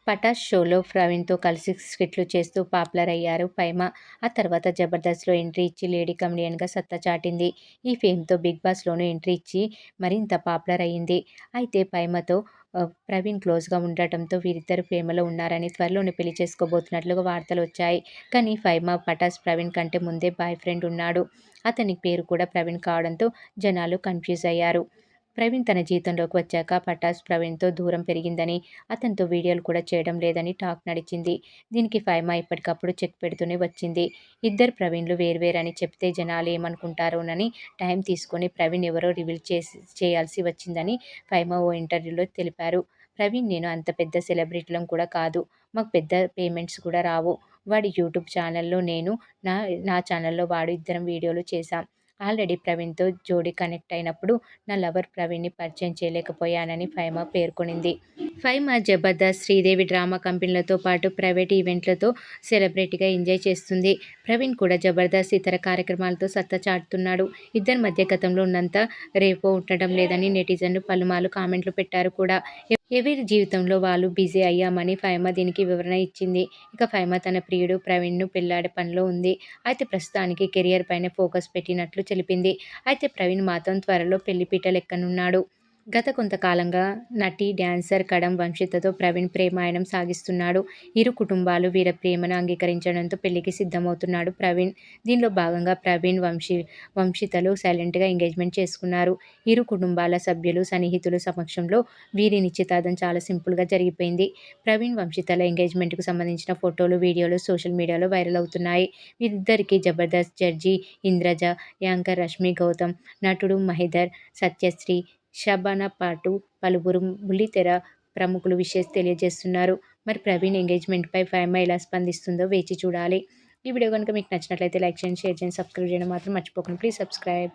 పటాస్ షోలో ప్రవీణ్తో కలిసి స్కిట్లు చేస్తూ పాపులర్ అయ్యారు పైమా. ఆ తర్వాత జబర్దస్త్లో ఎంట్రీ ఇచ్చి లేడీ కమెడియన్గా సత్తా చాటింది. ఈ ఫేమ్తో బిగ్ బాస్లోనూ ఎంట్రీ ఇచ్చి మరింత పాపులర్ అయ్యింది. అయితే పైమాతో ప్రవీణ్ క్లోజ్గా ఉండటంతో వీరిద్దరు ప్రేమలో ఉన్నారని, త్వరలోనే పెళ్లి చేసుకోబోతున్నట్లుగా వార్తలు వచ్చాయి. కానీ పైమా పటాస్ ప్రవీణ్ కంటే ముందే బాయ్ ఫ్రెండ్ ఉన్నాడు. అతని పేరు కూడా ప్రవీణ్ కావడంతో జనాలు కన్ఫ్యూజ్ అయ్యారు. ప్రవీణ్ తన జీవితంలోకి వచ్చాక పటాస్ ప్రవీణ్తో దూరం పెరిగిందని, అతనితో వీడియోలు కూడా చేయడం లేదని టాక్ నడిచింది. దీనికి ఫైమా ఇప్పటికప్పుడు చెక్ పెడుతూనే వచ్చింది. ఇద్దరు ప్రవీణ్లు వేర్వేరని చెప్తే జనాలు ఏమనుకుంటారోనని టైం తీసుకొని ప్రవీణ్ ఎవరో రివీల్ చేయాల్సి వచ్చిందని ఫైమా ఓ ఇంటర్వ్యూలో తెలిపారు. ప్రవీణ్ నేను అంత పెద్ద సెలబ్రిటీలం కూడా కాదు. మాకు పెద్ద పేమెంట్స్ కూడా రావు. వాడి యూట్యూబ్ ఛానల్లో నేను, నా నా ఛానల్లో వాడు ఇద్దరం వీడియోలు చేశాం. ఆల్రెడీ ప్రవీణ్తో జోడీ కనెక్ట్ అయినప్పుడు నా లవర్ ప్రవీణ్ని పరిచయం చేయలేకపోయానని ఫైమా పేర్కొనింది. ఫైమా జబర్దస్త్, శ్రీదేవి డ్రామా కంపెనీలతో పాటు ప్రైవేట్ ఈవెంట్లతో సెలబ్రిటీగా ఎంజాయ్ చేస్తుంది. ప్రవీణ్ కూడా జబర్దస్త్, ఇతర కార్యక్రమాలతో సత్తా చాటుతున్నాడు. ఇద్దరి మధ్య గతంలో ఉన్నంత రేపో ఉండటం లేదని నెటిజన్లు పలుమార్లు కామెంట్లు పెట్టారు కూడా. ఎవరి జీవితంలో వాళ్ళు బిజీ అయ్యామని ఫైమా దీనికి వివరణ ఇచ్చింది. ఇక ఫైమా తన ప్రియుడు ప్రవీణ్ను పెళ్లాడే పనిలో ఉంది. అయితే ప్రస్తుతానికి కెరియర్ పైనే ఫోకస్ పెట్టినట్లు తెలిపింది. అయితే ప్రవీణ్ మాత్రం త్వరలో పెళ్లిపీటలెక్కనున్నాడు. గత కొంతకాలంగా నటి, డ్యాన్సర్ కడం వంశితతో ప్రవీణ్ ప్రేమాయణం సాగిస్తున్నాడు. ఇరు కుటుంబాలు వీరి ప్రేమను అంగీకరించడంతో పెళ్లికి సిద్ధమవుతున్నాడు ప్రవీణ్. దీనిలో భాగంగా ప్రవీణ్, వంశితలు సైలెంట్గా ఎంగేజ్మెంట్ చేసుకున్నారు. ఇరు కుటుంబాల సభ్యులు, సన్నిహితుల సమక్షంలో వీరి నిశ్చితార్థం చాలా సింపుల్గా జరిగిపోయింది. ప్రవీణ్, వంశితల ఎంగేజ్మెంట్కు సంబంధించిన ఫోటోలు, వీడియోలు సోషల్ మీడియాలో వైరల్ అవుతున్నాయి. వీరిద్దరికీ జబర్దస్త్ జడ్జి ఇంద్రజ, యాంకర్ రష్మి గౌతమ్, నటుడు మహేందర్, సత్యశ్రీ, షబానా పాటు పలువురు బుల్లితెర ప్రముఖులు విషెస్ తెలియజేస్తున్నారు. మరి ప్రవీణ్ ఎంగేజ్మెంట్పై ఫైమా ఎలా స్పందిస్తుందో వేచి చూడాలి. ఈ వీడియో కనుక మీకు నచ్చినట్లయితే లైక్ చేయండి, షేర్ చేయండి, సబ్స్క్రైబ్ చేయడం మాత్రం మర్చిపోకండి. Please subscribe.